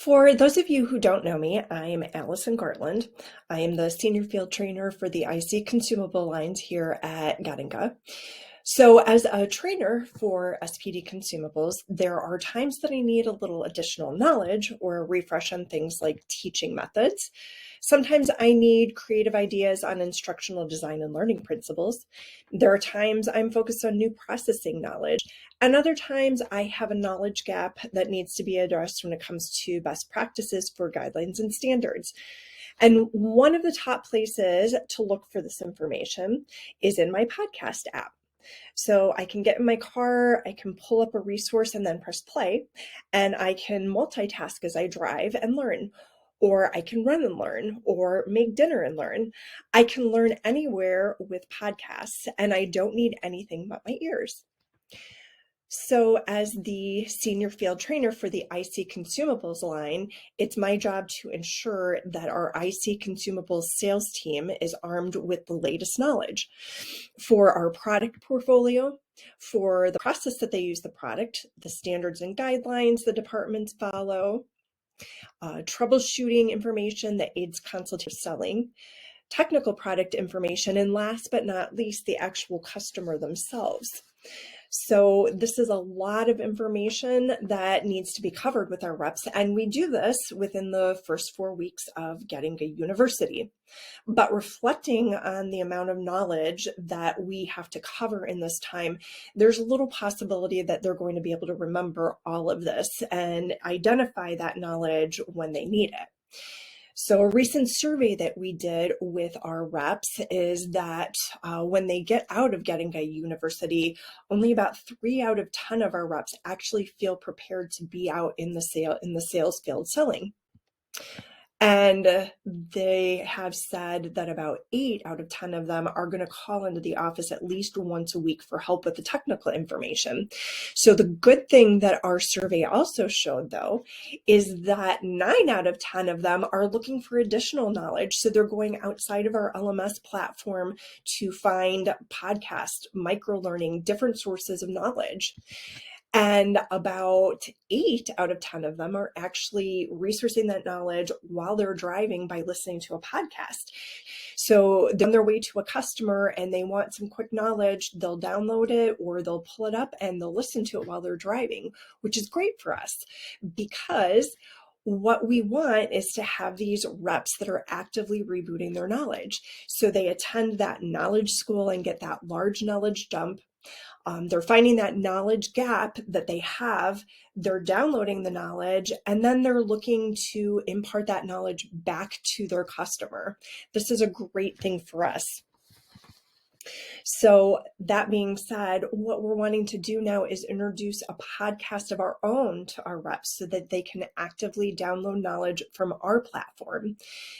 For those of you who don't know me, I'm Allison Gartland. I am the Senior Field Trainer for the IC consumable lines here at Garinga. So as a trainer for SPD consumables, there are times that I need a little additional knowledge or a refresh on things like teaching methods. Sometimes I need creative ideas on instructional design and learning principles. There are times I'm focused on new processing knowledge, and other times I have a knowledge gap that needs to be addressed when it comes to best practices for guidelines and standards. And one of the top places to look for this information is in my podcast app. So I can get in my car, I can pull up a resource and then press play, and I can multitask as I drive and learn. Or I can run and learn, or make dinner and learn. I can learn anywhere with podcasts, and I don't need anything but my ears. So as the senior field trainer for the IC consumables line, it's my job to ensure that our IC consumables sales team is armed with the latest knowledge for our product portfolio, for the process that they use the product, the standards and guidelines the departments follow, troubleshooting information that aids consultative selling, technical product information, and last but not least, the actual customer themselves. So this is a lot of information that needs to be covered with our reps, and we do this within the first 4 weeks of getting a university. But reflecting on the amount of knowledge that we have to cover in this time, there's a little possibility that they're going to be able to remember all of this and identify that knowledge when they need it. So a recent survey that we did with our reps is that when they get out of getting a university, only about 3 out of 10 of our reps actually feel prepared to be out in the sales field selling. And they have said that about 8 out of 10 of them are going to call into the office at least once a week for help with the technical information. So the good thing that our survey also showed, though, is that 9 out of 10 of them are looking for additional knowledge. So they're going outside of our LMS platform to find podcasts, micro-learning, different sources of knowledge. And about 8 out of 10 of them are actually resourcing that knowledge while they're driving by listening to a podcast. So they're on their way to a customer and they want some quick knowledge, they'll download it or they'll pull it up and they'll listen to it while they're driving, which is great for us because what we want is to have these reps that are actively rebooting their knowledge. So they attend that knowledge school and get that large knowledge dump. They're finding that knowledge gap that they have, they're downloading the knowledge, and then they're looking to impart that knowledge back to their customer. This is a great thing for us. So that being said, what we're wanting to do now is introduce a podcast of our own to our reps so that they can actively download knowledge from our platform.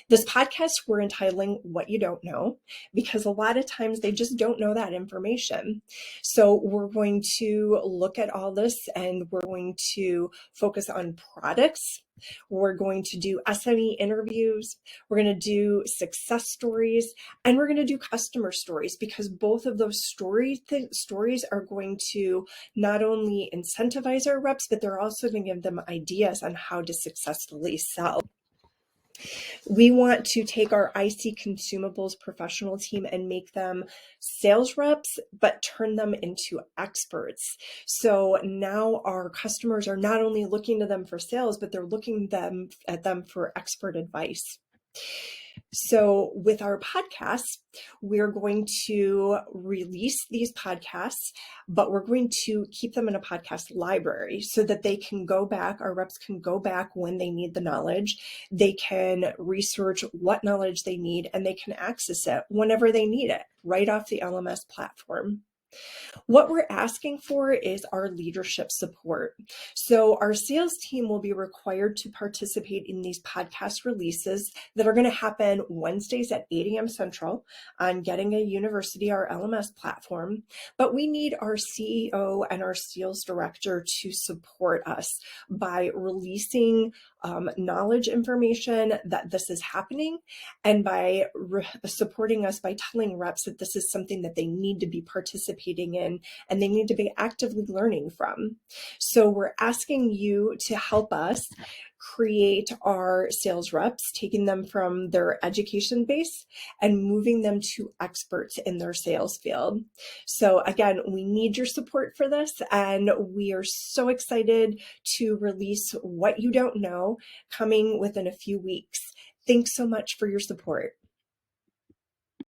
This podcast we're entitling What You Don't Know, because a lot of times they just don't know that information. So we're going to look at all this and we're going to focus on products. We're going to do SME interviews, we're going to do success stories, and we're going to do customer stories because both of those stories are going to not only incentivize our reps, but they're also going to give them ideas on how to successfully sell. We want to take our IC consumables professional team and make them sales reps, but turn them into experts. So now our customers are not only looking to them for sales, but they're looking at them for expert advice. So with our podcasts, we're going to release these podcasts, but we're going to keep them in a podcast library so that they can go back, our reps can go back when they need the knowledge, they can research what knowledge they need, and they can access it whenever they need it, right off the LMS platform. What we're asking for is our leadership support. So our sales team will be required to participate in these podcast releases that are going to happen Wednesdays at 8 a.m. Central on Getting a University, our LMS platform. But we need our CEO and our sales director to support us by releasing knowledge information that this is happening and by supporting us by telling reps that this is something that they need to be participating participating in and they need to be actively learning from. So we're asking you to help us create our sales reps, taking them from their education base and moving them to experts in their sales field. So again, we need your support for this, and we are so excited to release What You Don't Know coming within a few weeks. Thanks so much for your support.